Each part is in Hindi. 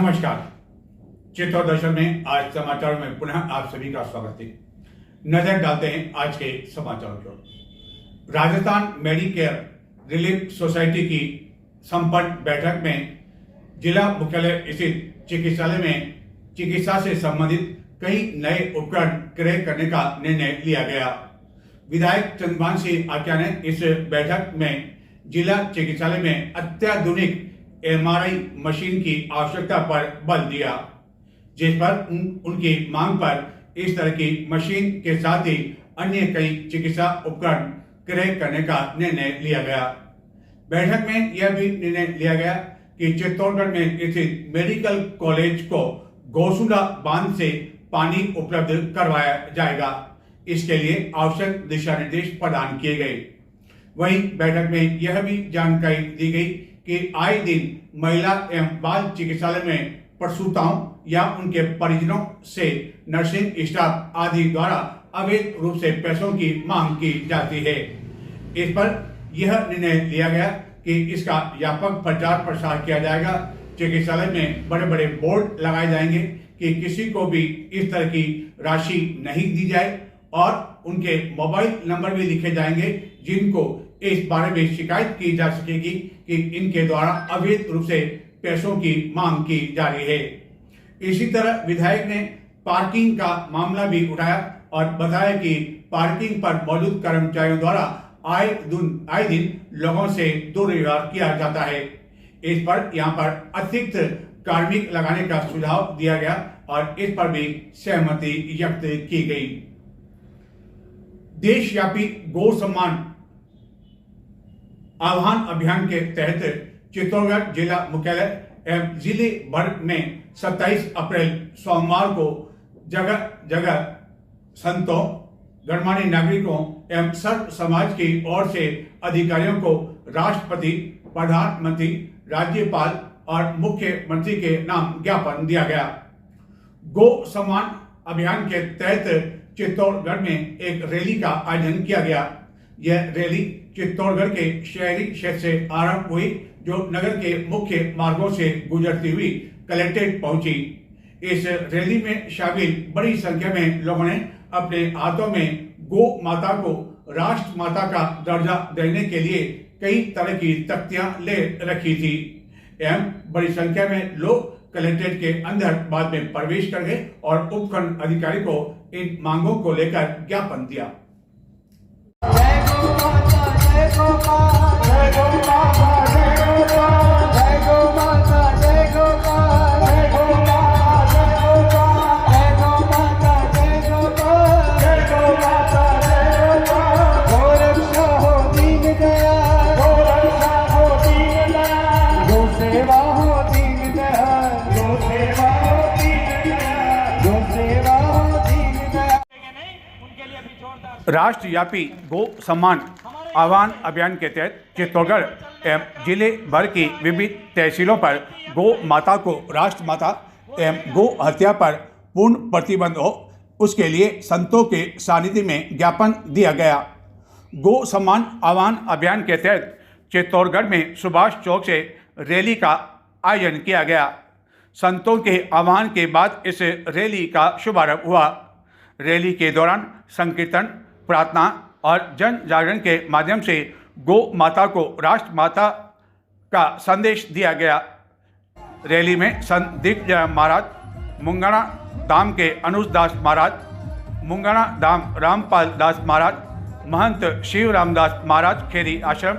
नमस्कार। चित्तौड़ दर्शन में आज समाचारों में पुनः आप सभी का स्वागत है। नजर डालते हैं आज के समाचारों की ओर। राजस्थान मेडिकेयर रिलीफ सोसाइटी की संपन्न बैठक में जिला मुख्यालय स्थित चिकित्सालय में चिकित्सा से संबंधित कई नए उपकरण क्रय करने का निर्णय लिया गया। विधायक चंद्रभान सिंह आर्या ने इस बैठक में जिला चिकित्सालय में अत्याधुनिक MRI मशीन की आवश्यकता पर बल दिया, जिस पर उनकी मांग पर इस तरह की मशीन के साथ ही अन्य कई चिकित्सा उपकरण क्रय करने का निर्णय लिया गया। बैठक में यह भी निर्णय लिया गया कि चित्तौड़गढ़ में स्थित मेडिकल कॉलेज को गौसुला बांध से पानी उपलब्ध करवाया जाएगा। इसके लिए आवश्यक दिशा निर्देश प्रदान किए गए। वहीं बैठक में यह भी जानकारी दी गई कि आए दिन महिला एवं बाल चिकित्सालय में प्रसूताओं या उनके परिजनों से नर्सिंग स्टाफ आदि द्वारा अवैध रूप से पैसों की मांग की जाती है। इस पर यह निर्णय लिया गया कि इसका व्यापक प्रचार प्रसार किया जाएगा। चिकित्सालय में बड़े बड़े बोर्ड लगाए जाएंगे कि किसी को भी इस तरह की राशि नहीं दी जाए और उनके मोबाइल नंबर भी लिखे जाएंगे जिनको इस बारे में शिकायत की जा सकेगी कि इनके द्वारा अवैध रूप से पैसों की मांग की जा रही है। इसी तरह विधायक ने पार्किंग का मामला भी उठाया और बताया कि पार्किंग पर मौजूद कर्मचारियों द्वारा आए दिन लोगों से दुर्व्यवहार किया जाता है। इस पर यहाँ पर अतिरिक्त कार्मिक लगाने का सुझाव दिया गया और इस पर भी सहमति व्यक्त की गई। देशव्यापी गौ सम्मान आह्वान अभियान के तहत चित्तौड़गढ़ जिला मुख्यालय एवं जिले भर में 27 अप्रैल सोमवार को जगह जगह संतों, गणमान्य नागरिकों एवं सर्व समाज की ओर से अधिकारियों को राष्ट्रपति, प्रधानमंत्री, राज्यपाल और मुख्यमंत्री के नाम ज्ञापन दिया गया। गौ सम्मान अभियान के तहत चित्तौड़गढ़ में एक रैली का आयोजन किया गया। यह रैली चित्तौड़गढ़ के शहरी क्षेत्र से आरंभ हुई, जो नगर के मुख्य मार्गों से गुजरती हुई कलेक्ट्रेट पहुंची। इस रैली में शामिल बड़ी संख्या में लोगों ने अपने हाथों में गौ माता को राष्ट्र माता का दर्जा देने के लिए कई तरह की तख्तियां ले रखी थी एवं बड़ी संख्या में लोग कलेक्ट्रेट के अंदर बाद में प्रवेश कर गए और उपखंड अधिकारी को इन मांगों को लेकर ज्ञापन दिया। जय गौ माता, जय गौ माता, जय गौ माता, जय गौ माता, जय गौ माता, जय गौ माता, जय गौ माता, जय गौ माता, जय गौ माता, जय गौ माता, गौ रक्षा हो दीन दयाल, गौ रक्षा हो दीन दयाल, गौ सेवा हो दीन दयाल, गौ सेवा हो दीन दयाल, गौ सेवा हो दीन दयाल। राष्ट्रव्यापी गौ सम्मान आह्वान अभियान के तहत चित्तौड़गढ़ एवं जिले भर की विभिन्न तहसीलों पर गौ माता को राष्ट्र माता एवं गौ हत्या पर पूर्ण प्रतिबंध हो, उसके लिए संतों के सानिध्य में ज्ञापन दिया गया। गौ सम्मान आह्वान अभियान के तहत चित्तौड़गढ़ में सुभाष चौक से रैली का आयोजन किया गया। संतों के आह्वान के बाद इस रैली का शुभारंभ हुआ। रैली के दौरान संकीर्तन, प्रार्थना और जन जागरण के माध्यम से गौ माता को राष्ट्र माता का संदेश दिया गया। रैली में संत दिग्विजय महाराज, मुंगाना धाम के अनुज दास महाराज, मुंगाना धाम रामपाल दास महाराज, महंत शिव रामदास महाराज खेरी आश्रम,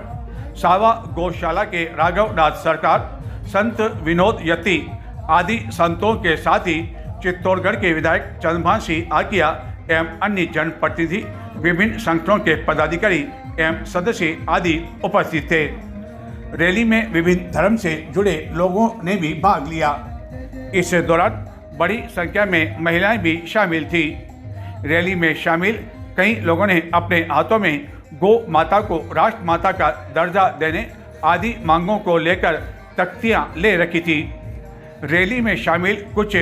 सावा गौशाला के राघव दास सरकार, संत विनोद यति आदि संतों के साथ ही चित्तौड़गढ़ के विधायक चंद्रभान सिंह आर्या एवं अन्य जनप्रतिनिधि, विभिन्न संगठनों के पदाधिकारी एवं सदस्य आदि उपस्थित थे। रैली में विभिन्न धर्म से जुड़े लोगों ने भी भाग लिया। इस दौरान बड़ी संख्या में महिलाएं भी शामिल थी। रैली में शामिल कई लोगों ने अपने हाथों में गौ माता को राष्ट्र माता का दर्जा देने आदि मांगों को लेकर तख्तियां ले रखी थी। रैली में शामिल कुछ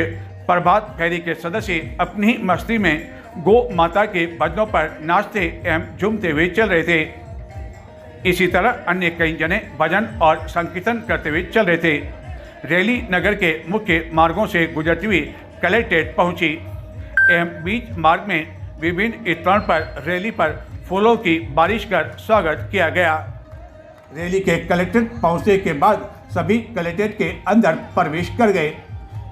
प्रभात फेरी के सदस्य अपनी ही मस्ती में गौ माता के भजनों पर नाचते एवं झूमते हुए चल रहे थे। इसी तरह अन्य कई जने भजन और संकीर्तन करते हुए चल रहे थे। रैली नगर के मुख्य मार्गों से गुजरती हुई कलेक्ट्रेट पहुंची एवं बीच मार्ग में विभिन्न स्थानों पर रैली पर फूलों की बारिश कर स्वागत किया गया। रैली के कलेक्ट्रेट पहुंचने के बाद सभी कलेक्ट्रेट के अंदर प्रवेश कर गए,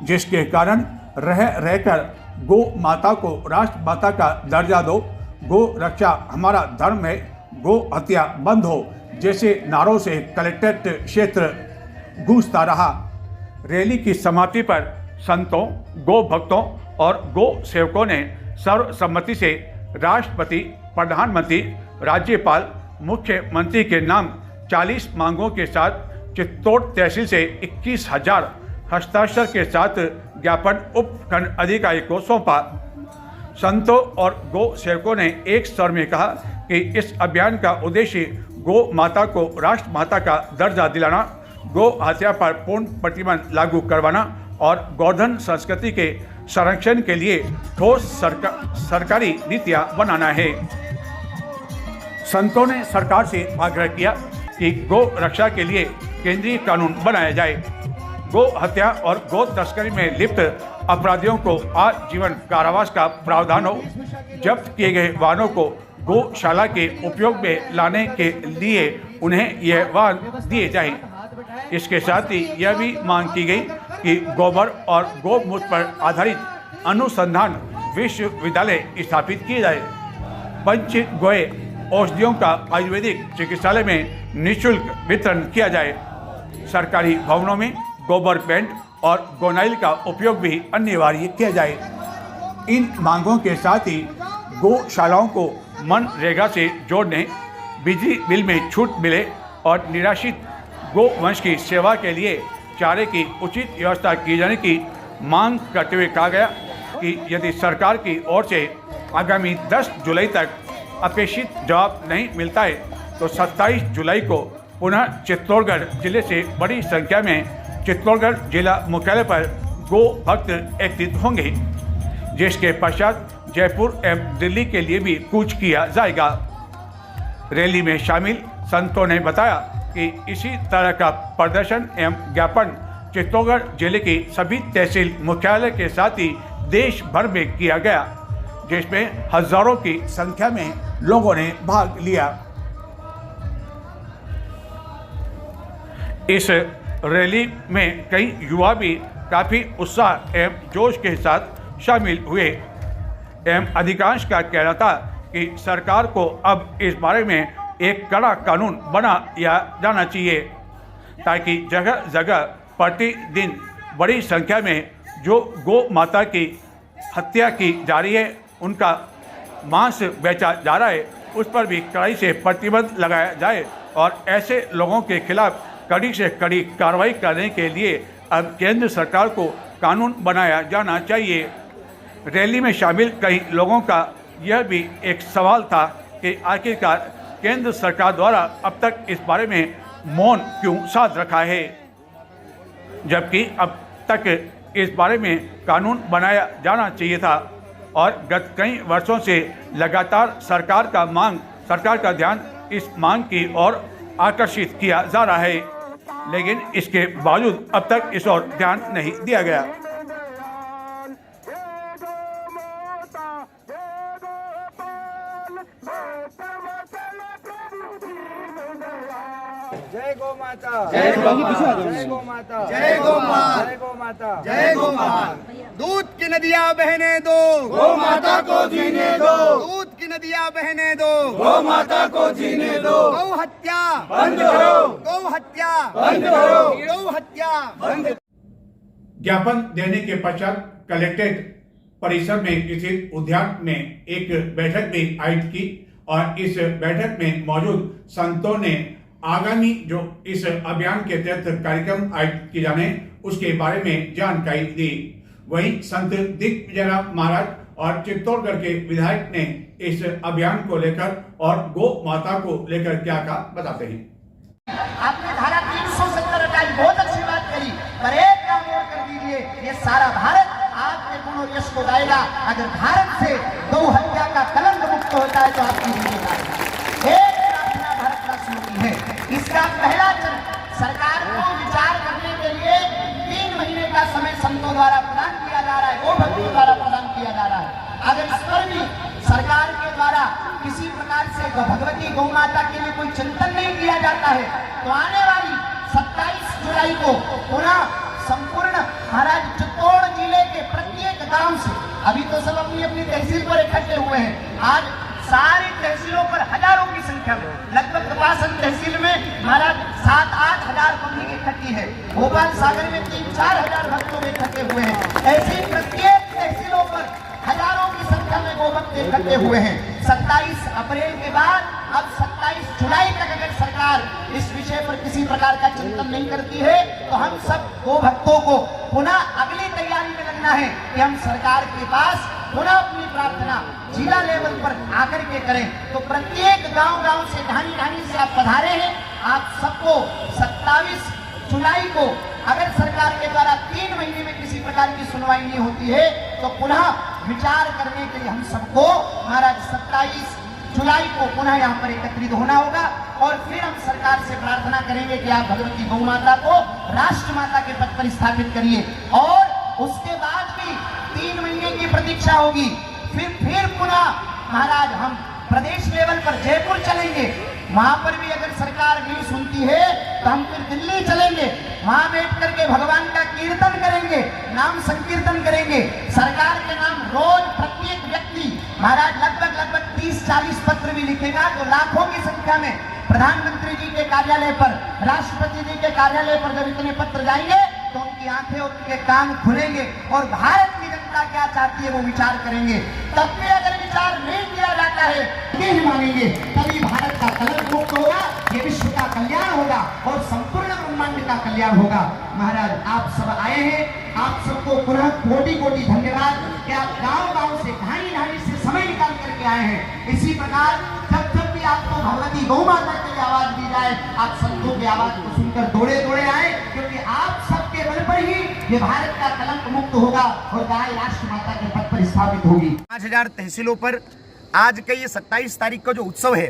जिसके कारण रहकर गौ माता को राष्ट्र माता का दर्जा दो, गौ रक्षा हमारा धर्म है, गौ हत्या बंद हो जैसे नारों से कलेक्ट्रेट क्षेत्र गूंजता रहा। रैली की समाप्ति पर संतों, गौ भक्तों और गौ सेवकों ने सर्वसम्मति से राष्ट्रपति, प्रधानमंत्री, राज्यपाल, मुख्यमंत्री के नाम 40 मांगों के साथ चित्तौड़ तहसील से 21,000 हस्ताक्षर के साथ ज्ञापन उपखंड अधिकारी को सौंपा। संतों और गौ सेवकों ने एक स्वर में कहा कि इस अभियान का उद्देश्य गौ माता को राष्ट्र माता का दर्जा दिलाना, गौ हत्या पर पूर्ण प्रतिबंध लागू करवाना और गोधन संस्कृति के संरक्षण के लिए ठोस सरकारी नीतियां बनाना है। संतों ने सरकार से आग्रह किया कि गौ रक्षा के लिए केंद्रीय कानून बनाया जाए, गौ हत्या और गौ तस्करी में लिप्त अपराधियों को आजीवन कारावास का प्रावधान हो, जब्त किए गए वाहनों को गौशाला के उपयोग में लाने के लिए उन्हें यह वाहन दिए जाएं। इसके साथ ही यह भी मांग की गई कि गोबर और गौमूत्र पर आधारित अनुसंधान विश्वविद्यालय स्थापित किए जाए, पंचगव्य औषधियों का आयुर्वेदिक चिकित्सालय में निःशुल्क वितरण किया जाए, सरकारी भवनों में गोबर पेंट और गोनाइल का उपयोग भी अनिवार्य किया जाए। इन मांगों के साथ ही गौशालाओं को मनरेगा से जोड़ने, बिजली बिल में छूट मिले और निराश्रित गोवंश की सेवा के लिए चारे की उचित व्यवस्था किए जाने की मांग करते हुए कहा गया कि यदि सरकार की ओर से आगामी 10 जुलाई तक अपेक्षित जवाब नहीं मिलता है तो 27 जुलाई को पुनः चित्तौड़गढ़ जिले से बड़ी संख्या में चित्तौड़गढ़ जिला मुख्यालय पर गौ भक्त एकत्रित होंगे, जिसके पश्चात जयपुर एवं दिल्ली के लिए भी कूच किया जाएगा। रैली में शामिल संतों ने बताया कि इसी तरह का प्रदर्शन एवं ज्ञापन चित्तौड़गढ़ जिले की सभी तहसील मुख्यालय के साथ ही देश भर में किया गया, जिसमें हजारों की संख्या में लोगों ने भाग लिया। इस रैली में कई युवा भी काफी उत्साह एवं जोश के साथ शामिल हुए एवं अधिकांश का कहना था कि सरकार को अब इस बारे में एक कड़ा कानून बनाया जाना चाहिए, ताकि जगह जगह प्रतिदिन बड़ी संख्या में जो गौ माता की हत्या की जा रही है, उनका मांस बेचा जा रहा है, उस पर भी कड़ाई से प्रतिबंध लगाया जाए और ऐसे लोगों के खिलाफ कड़ी से कड़ी कार्रवाई करने के लिए अब केंद्र सरकार को कानून बनाया जाना चाहिए। रैली में शामिल कई लोगों का यह भी एक सवाल था कि आखिरकार केंद्र सरकार द्वारा अब तक इस बारे में मौन क्यों साध रखा है, जबकि अब तक इस बारे में कानून बनाया जाना चाहिए था और गत कई वर्षों से लगातार सरकार का ध्यान इस मांग की ओर आकर्षित किया जा रहा है, लेकिन इसके बावजूद अब तक इस ओर ध्यान नहीं दिया गया। जय गौ माता, जय गौ माता, जय गौ माता, जय गौ माता, जय गौ माता, जय गौ माता। दूध की नदियाँ बहने दो, गौ माता को जीने दो। दूध की नदियाँ बहने दो, गौ माता को जीने दो। गौ हत्या बंद करो, गौ हत्या बंद करो, गौ हत्या बंद। ज्ञापन देने के पश्चात कलेक्ट्रेट परिसर में स्थित उद्यान में एक बैठक भी आयोजित की और इस बैठक में मौजूद संतों ने आगामी जो इस अभियान के तहत कार्यक्रम आयोजित किए जाने उसके बारे में जानकारी दी। वहीं संत दिग्विजयराम महाराज और चित्तौड़गढ़ के विधायक ने इस अभियान को लेकर और गौ माता को लेकर क्या कहा बताते हैं। आपने धारा 370 हटाई, बहुत अच्छी बात करी, पर एक काम और कर दीजिए, ये सारा भारत आपके गुण और यश को गाएगा। अगर भारत से गौ हत्या का कलंक मुक्त होता है तो आपकी जिम्मेदारी एक प्रार्थना भारतवासियों की है। इसका पहला चरण सरकार को विचार करने के लिए अगर इस पर भी सरकार के द्वारा किसी प्रकार से भगवती गौ माता के लिए कोई चिंतन नहीं किया जाता है तो आने वाली 27 जुलाई को पुनः संपूर्ण महाराज चित्तौड़ जिले के प्रत्येक गांव से, अभी तो सब अपनी अपनी तहसील पर इकट्ठे हुए हैं, आज सारी तहसीलों पर हजारों की संख्या में, लगभग तपासन तहसील में महाराज 7-8 हजार पब्लिक इकट्ठी है, भोपाल सागर में 3-4 हजार भक्त लोग इकट्ठे हुए हैं। ऐसे प्रत्येक तहसीलों पर हजारों की संख्या में गौ भक्त इकट्ठे हुए हैं। 27 अप्रैल के बाद अब 27 जुलाई तक अगर सरकार इस विषय पर किसी प्रकार का चिंतन नहीं करती है तो हम सब गौ भक्तों को पुनः अगली तैयारी में लगना है कि हम सरकार के पास पुनः अपनी प्रार्थना जिला लेवल पर आकर के करें। तो प्रत्येक गांव से ढाणी से आप पधारे हैं, आप सबको 27 जुलाई को अगर सरकार के द्वारा 3 महीने में किसी प्रकार की सुनवाई नहीं होती है तो पुनः विचार करने के लिए हम सबको महाराज 27 जुलाई को पुनः यहाँ पर एकत्रित होना होगा और फिर हम सरकार से प्रार्थना करेंगे कि आप भगवती गौ माता को राष्ट्र माता के पद पर स्थापित करिए। और उसके बाद भी 3 महीने की प्रतीक्षा होगी, फिर पुनः महाराज हम प्रदेश लेवल पर जयपुर चलेंगे, वहां पर भी अगर सरकार नहीं सुनती है तो हम फिर दिल्ली चलेंगे, वहां बैठ करके भगवान का कीर्तन करेंगे, नाम संकीर्तन करेंगे, सरकार के नाम रोज प्रत्येक व्यक्ति महाराज लगभग 30-40 पत्र भी लिखेगा तो लाखों की संख्या में प्रधानमंत्री जी के कार्यालय पर, राष्ट्रपति जी के कार्यालय पर जब इतने पत्र जाएंगे तो उनकी आंखें और उनके कान खुलेंगे और भारत की जनता क्या चाहती है वो विचार करेंगे। तब भी अगर विचार नहीं किया जाता है नहीं मानेंगे तभी भारत का कलंक मुक्त होगा, ये विश्व का कल्याण होगा और संपूर्ण ब्रह्मांड का कल्याण होगा। महाराज आप सब आए हैं, आप सबको पुनः कोटि धन्यवाद कि आप गांव से ढाणी से समय निकाल करके आए हैं। इसी प्रकार जब भी आपको भगवती गौ माता के लिए आवाज दी जाए आप संतों की आवाज को सुनकर दौड़े आए, क्योंकि आप सबके बल पर ही ये भारत का कलंक मुक्त होगा और गाय राष्ट्र माता के पद पर स्थापित होगी। 5000 तहसीलों पर आज का ये 27 तारीख का जो उत्सव है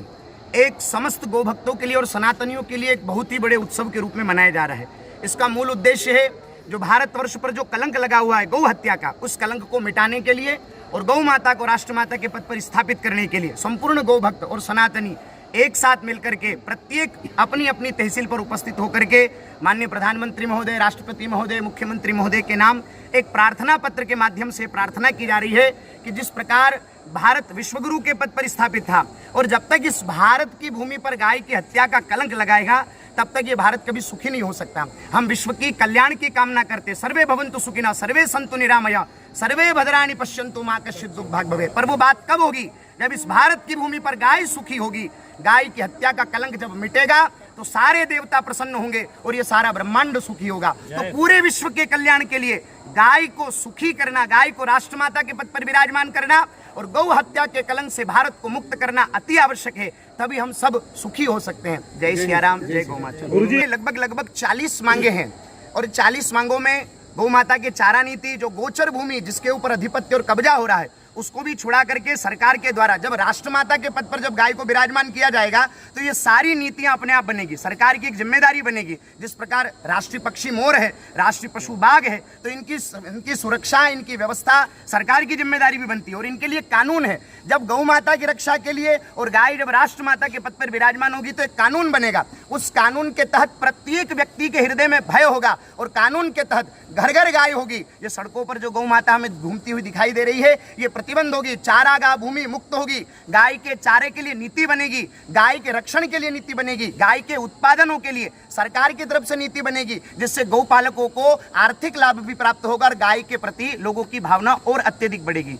एक समस्त गौ भक्तों के लिए और सनातनियों के लिए एक बहुत ही बड़े उत्सव के रूप में मनाया जा रहा है। इसका मूल उद्देश्य है जो भारतवर्ष पर जो कलंक लगा हुआ है गौ हत्या का, उस कलंक को मिटाने के लिए और गौ माता को राष्ट्रमाता के पद पर स्थापित करने के लिए संपूर्ण गौ भक्त और सनातनी एक साथ मिलकर के प्रत्येक अपनी अपनी तहसील पर उपस्थित होकर के माननीय प्रधानमंत्री महोदय, राष्ट्रपति महोदय, मुख्यमंत्री महोदय के नाम एक प्रार्थना पत्र के माध्यम से प्रार्थना की जा रही है कि जिस प्रकार भारत विश्वगुरु के पद पर स्थापित था और जब तक इस भारत की भूमि पर गाय की हत्या का कलंक लगाएगा तब तक ये भारत कभी सुखी नहीं हो सकता। हम विश्व की कल्याण की कामना करते, सर्वे भवन्तु सुखिनः, सर्वे सन्तु निरामया, सर्वे भद्राणि पश्यन्तु मा कश्चित् दुर्भाग् भवेत्। पर वो बात कब होगी? जब इस भारत की भूमि पर गाय सुखी होगी। गाय की हत्या का कलंक जब मिटेगा तो सारे देवता प्रसन्न होंगे और ये सारा ब्रह्मांड सुखी होगा। तो पूरे विश्व के कल्याण के लिए गाय को सुखी करना, गाय को राष्ट्रमाता के पद पर विराजमान करना और गौ हत्या के कलंक से भारत को मुक्त करना अति आवश्यक है, तभी हम सब सुखी हो सकते हैं। जय सिया राम, जय गौ माता। गुरुजी लगभग 40 मांगे हैं और 40 मांगों में गौ माता की चारा नीति, जो गोचर भूमि जिसके ऊपर अधिपत्य और कब्जा हो रहा है उसको भी छुड़ा करके सरकार के द्वारा जब राष्ट्रमाता के पद पर जब गाय को विराजमान किया जाएगा तो ये सारी नीतियां अपने आप बनेगी, सरकार की एक जिम्मेदारी बनेगी। जिस प्रकार राष्ट्रीय पक्षी मोर है, राष्ट्रीय पशु बाघ है, तो इनकी सुरक्षा, इनकी व्यवस्था सरकार की जिम्मेदारी भी बनती है और इनके लिए कानून है। जब गौ माता की रक्षा के लिए और गाय जब राष्ट्रमाता के पद पर विराजमान होगी तो एक कानून बनेगा। उस कानून के तहत प्रत्येक व्यक्ति के हृदय में भय होगा और कानून के तहत घर घर गाय होगी। ये सड़कों पर जो गौ माता हमें घूमती हुई दिखाई दे रही है ये प्रतिबंध होगी, चारागाह भूमि मुक्त होगी, गाय के चारे के लिए नीति बनेगी, गाय के रक्षण के लिए नीति बनेगी, गाय के उत्पादनों के लिए सरकार की तरफ से नीति बनेगी, जिससे गौ पालकों को आर्थिक लाभ भी प्राप्त होगा और गाय के प्रति लोगों की भावना और अत्यधिक बढ़ेगी।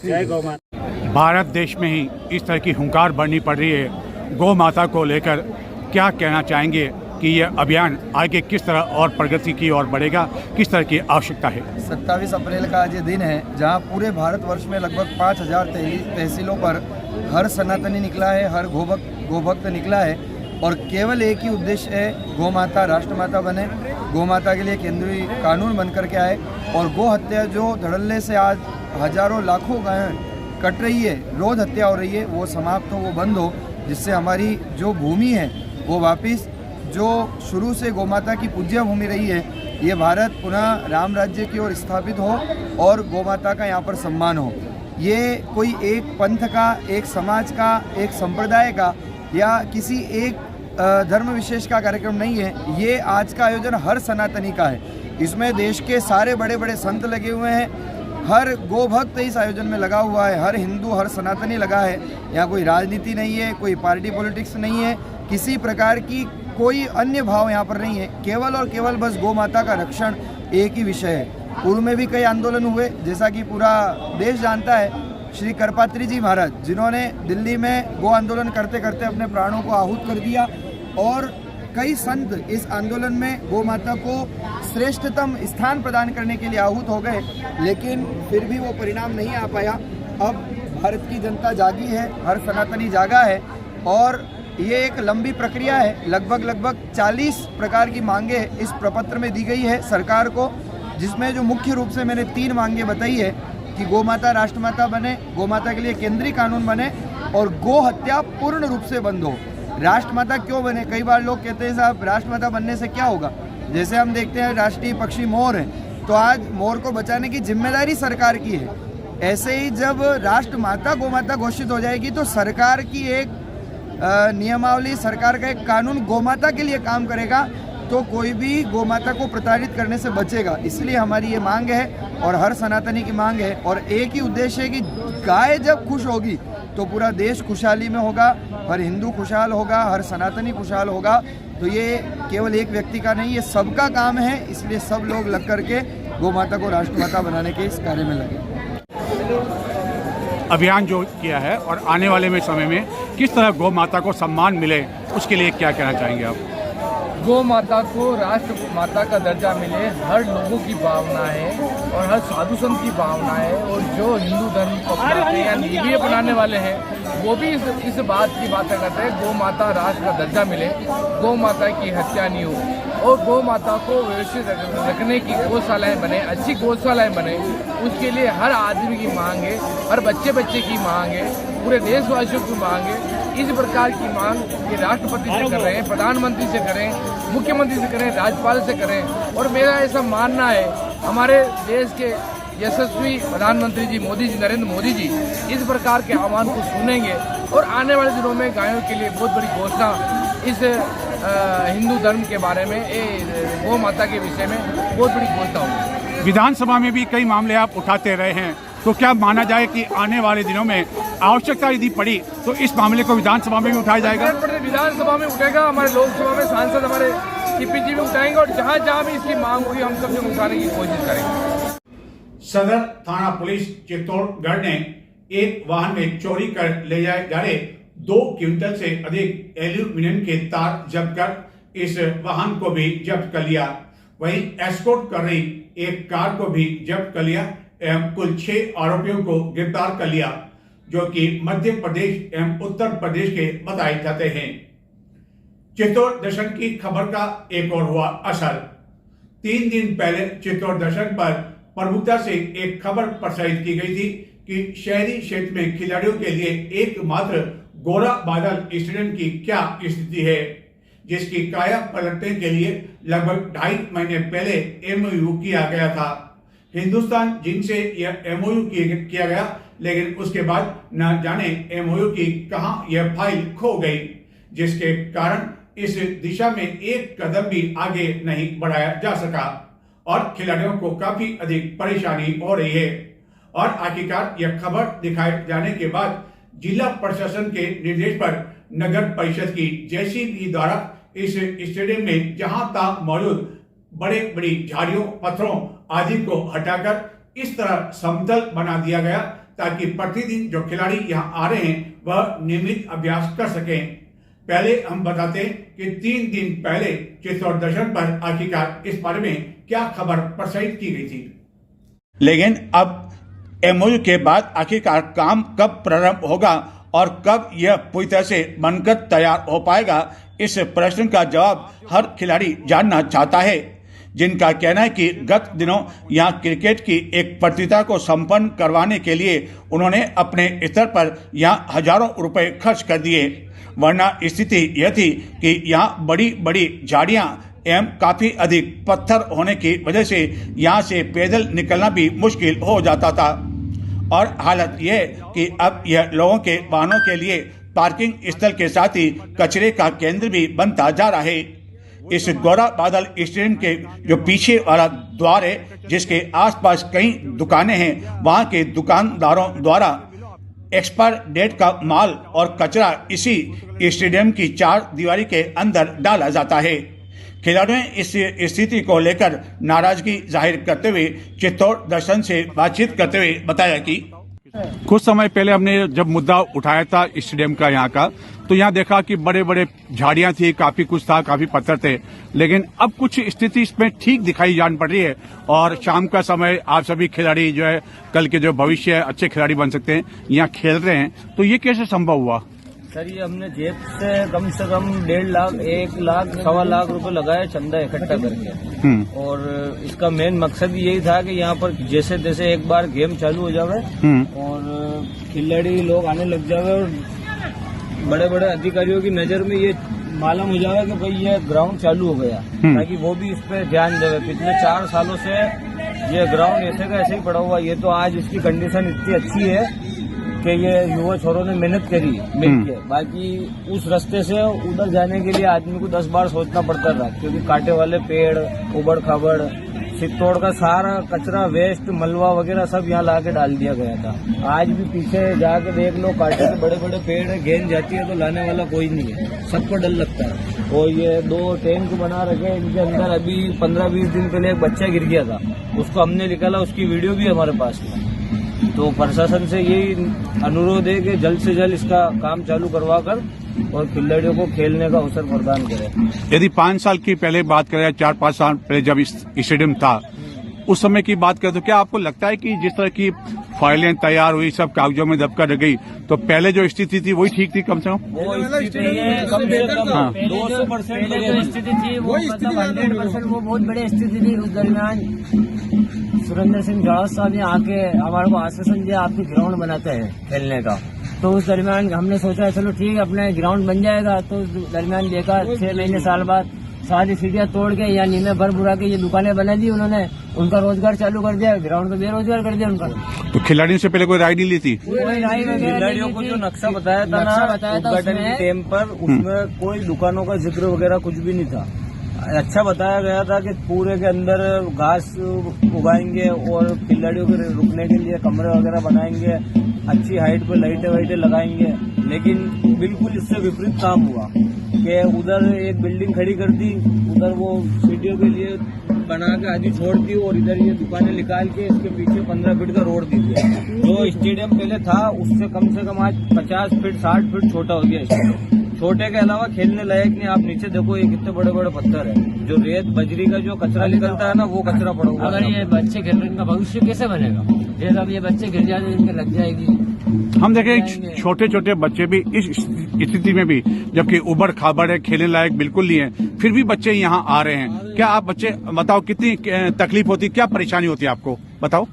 जय गौ माता। भारत देश में ही इस तरह की हुंकार बढ़नी पड़ रही है गौ माता को लेकर, क्या कहना चाहेंगे कि यह अभियान आगे किस तरह और प्रगति की ओर बढ़ेगा, किस तरह की आवश्यकता है? 27 अप्रैल का आज ये दिन है जहां पूरे भारतवर्ष में लगभग 5000 तहसीलों पर हर सनातनी निकला है, हर गोभक्त निकला है और केवल एक ही उद्देश्य है, गौ माता राष्ट्रमाता बने, गौ माता के लिए केंद्रीय कानून बन करके आए और गौ हत्या जो धड़ल्ले से आज हजारों लाखों गायें कट रही है, रोज हत्या हो रही है, वो समाप्त हो, वो बंद हो, जिससे हमारी जो भूमि है वो वापिस जो शुरू से गौ माता की पूज्य भूमि रही है, ये भारत पुनः राम राज्य की ओर स्थापित हो और गौ माता का यहाँ पर सम्मान हो। ये कोई एक पंथ का, एक समाज का, एक संप्रदाय का या किसी एक धर्म विशेष का कार्यक्रम नहीं है। ये आज का आयोजन हर सनातनी का है। इसमें देश के सारे बड़े बड़े संत लगे हुए हैं, हर गोभक्त इस आयोजन में लगा हुआ है, हर हिंदू, हर सनातनी लगा है। यहाँ कोई राजनीति नहीं है, कोई पार्टी पॉलिटिक्स नहीं है, किसी प्रकार की कोई अन्य भाव यहाँ पर नहीं है। केवल और केवल बस गौ माता का रक्षण एक ही विषय है। पूर्व में भी कई आंदोलन हुए, जैसा कि पूरा देश जानता है। श्री करपात्री जी महाराज, जिन्होंने दिल्ली में गो आंदोलन करते करते अपने प्राणों को आहूत कर दिया, और कई संत इस आंदोलन में गौ माता को श्रेष्ठतम स्थान प्रदान करने के लिए आहूत हो गए, लेकिन फिर भी वो परिणाम नहीं आ पाया। अब भारत की जनता जागी है, हर सनातनी जागा है, और ये एक लंबी प्रक्रिया है। लगभग 40 प्रकार की मांगे इस प्रपत्र में दी गई है सरकार को, जिसमें जो मुख्य रूप से मैंने 3 मांगे बताई है कि गौ माता राष्ट्रमाता बने, गौ माता के लिए केंद्रीय कानून बने, और गो हत्या पूर्ण रूप से बंद हो। राष्ट्रमाता क्यों बने? कई बार लोग कहते हैं साहब राष्ट्रमाता बनने से क्या होगा। जैसे हम देखते हैं राष्ट्रीय पक्षी मोर है, तो आज मोर को बचाने की जिम्मेदारी सरकार की है। ऐसे ही जब राष्ट्रमाता गौ माता घोषित हो जाएगी तो सरकार की एक नियमावली, सरकार का एक कानून गौ माता के लिए काम करेगा, तो कोई भी गौ माता को प्रताड़ित करने से बचेगा। इसलिए हमारी ये मांग है और हर सनातनी की मांग है, और एक ही उद्देश्य है कि गाय जब खुश होगी तो पूरा देश खुशहाली में होगा, हर हिंदू खुशहाल होगा, हर सनातनी खुशहाल होगा। तो ये केवल एक व्यक्ति का नहीं, ये सबका काम है। इसलिए सब लोग लग करके गौ माता को राष्ट्रमाता बनाने के इस कार्य में लगे। अभियान जो किया है और आने वाले में समय में किस तरह गौ माता को सम्मान मिले, उसके लिए क्या कहना चाहेंगे आप? गौ माता को राष्ट्र माता का दर्जा मिले, हर लोगों की भावना है और हर साधु संत की भावना है, और जो हिंदू धर्म को अपनाते हैं या नहीं अपनाने वाले हैं वो भी इस बात की बातें करते हैं गौ माता राष्ट्र का दर्जा मिले, गौ माता की हत्या नहीं हो, और गौ माता को व्यवस्थित रखने की गौशालाएँ बने, अच्छी गौशालाएँ बने। उसके लिए हर आदमी की मांग है, हर बच्चे की मांग है, पूरे देशवासियों की मांग है। इस प्रकार की मांग ये राष्ट्रपति से कर रहे हैं, प्रधानमंत्री से करें, मुख्यमंत्री से करें, राज्यपाल से करें। और मेरा ऐसा मानना है हमारे देश के यशस्वी प्रधानमंत्री जी मोदी जी, नरेंद्र मोदी जी इस प्रकार के आह्वान को सुनेंगे, और आने वाले दिनों में गायों के लिए बहुत बड़ी घोषणा इस हिंदू धर्म के बारे में, गौ माता के विषय में बहुत बड़ी घोषणा होगी। विधानसभा में भी कई मामले आप उठाते रहे हैं, तो क्या माना जाए कि आने वाले दिनों में आवश्यकता यदि पड़ी तो इस मामले को विधानसभा में भी उठाया जाएगा? विधानसभा में उठेगा, हमारे लोकसभा में सांसद हमारे सीपी जी भी उठाएंगे, और जहाँ जहाँ भी इसकी मांग हुई हम सब उठाने की कोशिश करेंगे। सदर थाना पुलिस चित्तौड़गढ़ ने एक वाहन में चोरी कर ले जा रहे 2 क्विंटल से अधिक एल्यूमिनियम के तार जब्त कर इस वाहन को भी जब्त कर लिया। वहीं एस्कॉर्ट कर रही एक कार को भी जब्त कर लिया एवं कुल 6 आरोपियों को गिरफ्तार कर लिया, जो कि मध्य प्रदेश एवं उत्तर प्रदेश के बताए जाते हैं। चित्तौड़ दर्शन की खबर का एक और हुआ असर। 3 दिन पहले चित्तौड़ दर्शन पर प्रमुखता से एक खबर प्रसारित की गई थी कि शहरी क्षेत्र में खिलाड़ियों के लिए एकमात्र गोरा बादल स्टेडियम की क्या स्थिति है, जिसकी काया पलटने के लिए लगभग 2.5 महीने पहले एमओयू किया गया था। हिंदुस्तान जिनसे यह एमओयू किया गया, लेकिन उसके बाद न जाने एमओयू की कहां यह फाइल खो गई, जिसके कारण इस दिशा में एक कदम भी आगे नहीं बढ़ाया जा सका और खिलाड़ियों को काफी अधिक परेशानी हो रही है। और आखिरकार यह खबर दिखाए जाने के बाद जिला प्रशासन के निर्देश पर नगर परिषद की जेसीबी द्वारा इस स्टेडियम में जहां तहां मौजूद बड़ी झाड़ियों, पत्थरों आदि को हटाकर इस तरह समतल बना दिया गया, ताकि प्रतिदिन जो खिलाड़ी यहां आ रहे हैं वह नियमित अभ्यास कर सकें। पहले हम बताते हैं कि 3 दिन पहले चित्तौड़ दर्शन पर आखिरकार इस बारे में क्या खबर प्रसारित की गई थी, लेकिन अब एमओयू के बाद आखिरकार काम कब प्रारंभ होगा और कब यह पूरी तरह से बनकर तैयार हो पाएगा, इस प्रश्न का जवाब हर खिलाड़ी जानना चाहता है, जिनका कहना है कि गत दिनों यहां क्रिकेट की एक प्रतियोगिता को संपन्न करवाने के लिए उन्होंने अपने स्तर पर यहां हजारों रुपए खर्च कर दिए, वरना स्थिति यह थी कि यहां बड़ी झाड़ियां एवं काफी अधिक पत्थर होने की वजह से यहां से पैदल निकलना भी मुश्किल हो जाता था। और हालत यह कि अब यह लोगों के वाहनों के लिए पार्किंग स्थल के साथ ही कचरे का केंद्र भी बनता जा रहा है। इस गौरा बादल स्टेडियम के जो पीछे वाला द्वार है, जिसके आसपास कई दुकानें हैं, वहां के दुकानदारों द्वारा एक्सपायर डेट का माल और कचरा इसी स्टेडियम की चार दीवारी के अंदर डाला जाता है। खिलाड़ियों ने इस स्थिति को लेकर नाराजगी जाहिर करते हुए चित्तौड़ दर्शन से बातचीत करते हुए बताया कि कुछ समय पहले हमने जब मुद्दा उठाया था स्टेडियम का यहाँ का, तो यहाँ देखा कि बड़े बड़े झाड़ियां थी, काफी कुछ था, काफी पत्थर थे, लेकिन अब कुछ स्थिति इसमें ठीक दिखाई जान पड़ रही है और शाम का समय आप सभी खिलाड़ी जो है कल के जो भविष्य है अच्छे खिलाड़ी बन सकते हैं, यहाँ खेल रहे हैं। तो ये कैसे संभव हुआ? सर ये हमने जेब से कम 1.5 लाख 1 लाख 1.25 लाख रुपए लगाए चंदा इकट्ठा करके, और इसका मेन मकसद यही था कि यहाँ पर जैसे तैसे एक बार गेम चालू हो जावे और खिलाड़ी लोग आने लग जावे और बड़े बड़े अधिकारियों की नजर में ये मालूम हो जावे कि भाई ये ग्राउंड चालू हो गया, ताकि वो भी इस पे ध्यान देवे। पिछले 4 सालों से ये ग्राउंड ऐसे का ऐसे ही पड़ा हुआ, ये तो आज इसकी कंडीशन इतनी अच्छी है कि ये युवा छोरों ने मेहनत करी मिलके। बाकी उस रास्ते से उधर जाने के लिए आदमी को 10 बार सोचना पड़ता था, क्योंकि कांटे वाले पेड़, उबड़ खाबड़, चित्तौड़ का सारा कचरा, वेस्ट, मलबा वगैरह सब यहाँ ला के डाल दिया गया था। आज भी पीछे जाके देख लो, कांटे के बड़े बड़े पेड़ है, गेंद जाती है तो लाने वाला कोई नहीं है, सबको डर लगता है। और ये 2 टैंक बना रखे हैं, इनके अंदर अभी 15-20 दिन पहले एक बच्चा गिर गया था, उसको हमने निकाला, उसकी वीडियो भी हमारे पास में। तो प्रशासन से यही अनुरोध है कि जल्द से जल्द इसका काम चालू करवा कर और खिलाड़ियों को खेलने का अवसर प्रदान करें। यदि 5 साल की पहले बात करें, 4-5 साल पहले जब स्टेडियम था उस समय की बात करें, तो क्या आपको लगता है कि जिस तरह की फाइलें तैयार हुई, सब कागजों में दबकर रह गई, तो पहले जो स्थिति थी वही ठीक थी कम से कम? वो स्थिति कम से कम 200% जो स्थिति थी वो मतलब 100% वो बहुत बड़ी स्थिति थी। उस दरमियान सुरेंद्र सिंह रावत साहब ने आके हमारे को आश्वासन दिया आपकी ग्राउंड बनाते हैं खेलने का। तो उस दरमियान हमने सोचा चलो ठीक है अपने ग्राउंड बन जाएगा। तो उस दरमियान देखा 6 महीने साल बाद सारी सीढ़ियां तोड़ के या नीमे भर बुरा के ये दुकानें बना दी उन्होंने, उनका रोजगार चालू कर दिया, ग्राउंड को बेरोजगार कर दिया उनका। तो खिलाड़ियों से पहले कोई राय नहीं ली थी? खिलाड़ियों को जो नक्शा बताया था ना उद्घाटन के टाइम पर, उसमें कोई दुकानों का जिक्र वगैरह कुछ भी नहीं था। अच्छा बताया गया था कि पूरे के अंदर घास उगाएंगे और खिलाड़ियों के रुकने के लिए कमरे वगैरह बनाएंगे, अच्छी हाइट पे लाइटें वाइटें लगाएंगे। लेकिन बिल्कुल इससे विपरीत काम हुआ कि उधर एक बिल्डिंग खड़ी कर दी, उधर वो सीढ़ियों के लिए बना के आधी छोड़ दी और इधर ये दुकानें निकाल के इसके पीछे 15 फीट का रोड दे दिया। जो स्टेडियम पहले था उससे कम से कम आज 50 फीट 60 फीट छोटा हो गया स्टेडियम। छोटे के अलावा खेलने लायक नहीं। आप नीचे देखो ये कितने बड़े बड़े पत्थर है, जो रेत बजरी का जो कचरा निकलता है ना वो कचरा पड़ा हुआ। अगर ये बच्चे खेल रहे इनका भविष्य कैसे बनेगा? जैसे अब ये बच्चे गिर जाते इनके लग जाएगी। हम देखें छोटे छोटे बच्चे भी इस स्थिति में भी, जबकि उबड़ खाबड़ है, खेलने लायक बिल्कुल नहीं है, फिर भी बच्चे यहाँ आ रहे हैं। क्या आप बच्चे बताओ कितनी तकलीफ होती, क्या परेशानी होती है आपको बताओ?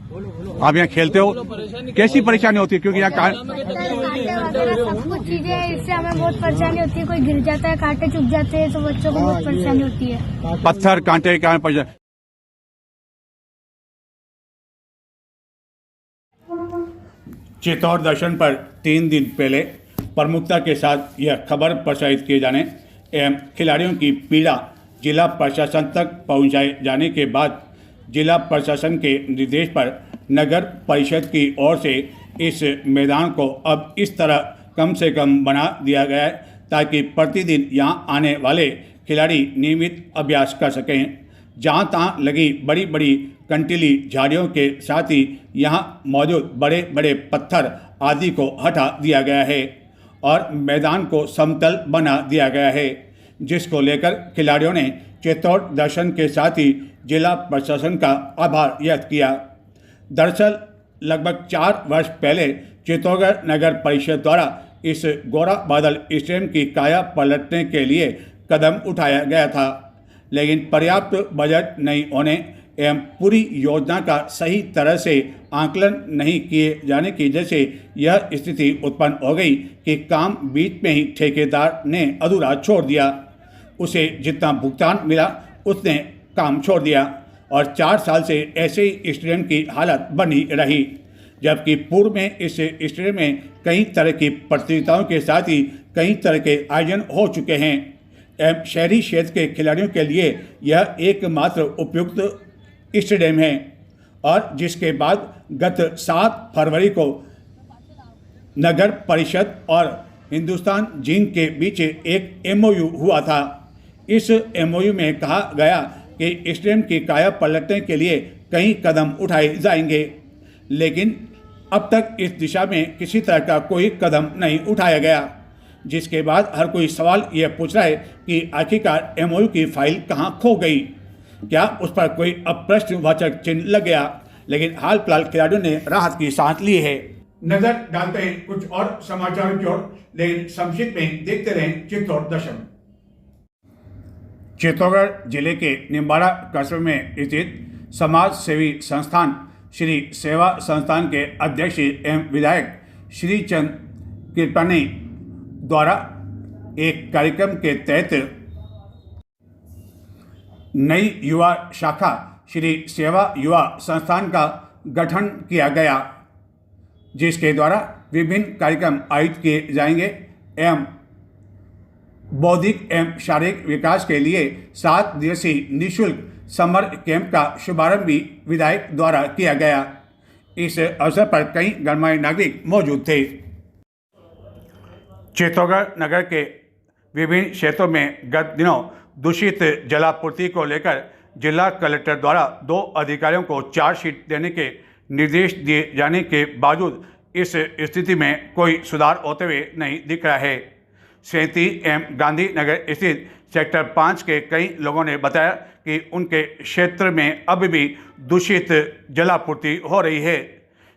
आप यहाँ खेलते हो, कैसी परेशानी होती है? क्योंकि यहाँ सब कुछ चीजें हैं, इससे हमें बहुत परेशानी होती है। कोई गिर जाता है, कांटे चुभ जाते हैं तो बच्चों को बहुत परेशानी होती है। पत्थर कांटे क्या परेशानी। चित्तौड़ दर्शन पर 3 दिन पहले प्रमुखता के साथ यह खबर प्रसारित किए जाने एवं खिलाड़ियों की पीड़ा जिला प्रशासन तक पहुंचाए जाने के बाद जिला प्रशासन के निर्देश पर नगर परिषद की ओर से इस मैदान को अब इस तरह कम से कम बना दिया गया है, ताकि प्रतिदिन यहां आने वाले खिलाड़ी नियमित अभ्यास कर सकें। जहां तहां लगी बड़ी बड़ी कंटीली झाड़ियों के साथ ही यहां मौजूद बड़े बड़े पत्थर आदि को हटा दिया गया है और मैदान को समतल बना दिया गया है, जिसको लेकर खिलाड़ियों ने चित्तौड़ दर्शन के साथ ही जिला प्रशासन का आभार व्यक्त किया। दरअसल लगभग 4 वर्ष पहले चित्तौड़गढ़ नगर परिषद द्वारा इस गौरा बादल स्टेडियम की काया पलटने के लिए कदम उठाया गया था, लेकिन पर्याप्त बजट नहीं होने एवं पूरी योजना का सही तरह से आकलन नहीं किए जाने की वजह से यह स्थिति उत्पन्न हो गई कि काम बीच में ही ठेकेदार ने अधूरा छोड़ दिया। उसे जितना भुगतान मिला उसने काम छोड़ दिया और 4 साल से ऐसे ही स्टेडियम की हालत बनी रही। जबकि पूर्व में इस स्टेडियम में कई तरह की प्रतियोगिताओं के साथ ही कई तरह के आयोजन हो चुके हैं एवं शहरी क्षेत्र के खिलाड़ियों के लिए यह एकमात्र उपयुक्त स्टेडियम है और जिसके बाद गत 7 फरवरी को नगर परिषद और हिंदुस्तान जिंक के बीच एक MOU हुआ था। इस MOU में कहा गया कि स्टेडियम की काया पलटने के लिए कई कदम उठाए जाएंगे, लेकिन अब तक इस दिशा में किसी तरह का कोई कदम नहीं उठाया गया, जिसके बाद हर कोई सवाल यह पूछ रहा है कि आखिरकार MOU की फाइल कहां खो गई, क्या उस पर कोई प्रश्नवाचक चिन्ह लग गया। लेकिन हाल फिलहाल खिलाड़ियों ने राहत की सांस ली है। नजर डालते हैं कुछ और समाचारों की ओर, लेकिन संक्षिप्त में देखते रहें चित्तौड़ दशम। चित्तौड़गढ़ जिले के निम्बाड़ा कस्बे में स्थित समाज सेवी संस्थान श्री सेवा संस्थान के अध्यक्ष एवं विधायक श्री चंद कृपणी द्वारा एक कार्यक्रम के तहत नई युवा शाखा श्री सेवा युवा संस्थान का गठन किया गया, जिसके द्वारा विभिन्न कार्यक्रम आयोजित किए जाएंगे एवं बौद्धिक एवं शारीरिक विकास के लिए 7 दिवसीय निःशुल्क समर कैंप का शुभारंभ भी विधायक द्वारा किया गया। इस अवसर पर कई गणमान्य नागरिक मौजूद थे। चित्तौड़गढ़ नगर के विभिन्न क्षेत्रों में गत दिनों दूषित जलापूर्ति को लेकर जिला कलेक्टर द्वारा 2 अधिकारियों को चार्जशीट देने के निर्देश दिए जाने के बावजूद इस स्थिति में कोई सुधार होते हुए नहीं दिख रहा है। सैंती एवं गांधी नगर स्थित सेक्टर 5 के कई लोगों ने बताया कि उनके क्षेत्र में अभी भी दूषित जलापूर्ति हो रही है,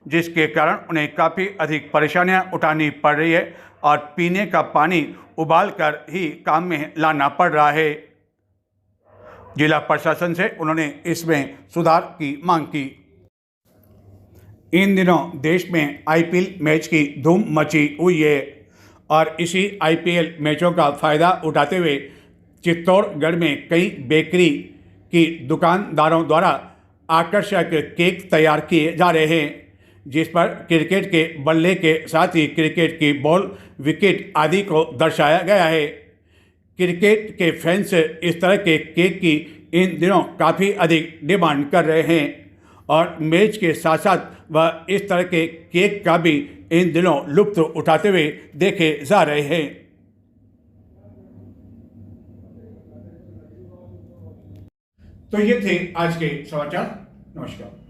जिसके कारण उन्हें काफ़ी अधिक परेशानियां उठानी पड़ रही है और पीने का पानी उबाल कर ही काम में लाना पड़ रहा है। जिला प्रशासन से उन्होंने इसमें सुधार की मांग की। इन दिनों देश में IPL मैच की धूम मची हुई है और इसी IPL मैचों का फ़ायदा उठाते हुए चित्तौड़गढ़ में कई बेकरी की दुकानदारों द्वारा आकर्षक केक तैयार किए जा रहे हैं, जिस पर क्रिकेट के बल्ले के साथ ही क्रिकेट की बॉल, विकेट आदि को दर्शाया गया है। क्रिकेट के फैंस इस तरह के केक की इन दिनों काफ़ी अधिक डिमांड कर रहे हैं और मैच के साथ साथ वह इस तरह के केक का भी इन दिनों लुत्फ उठाते हुए देखे जा रहे हैं। तो ये थे आज के समाचार। नमस्कार।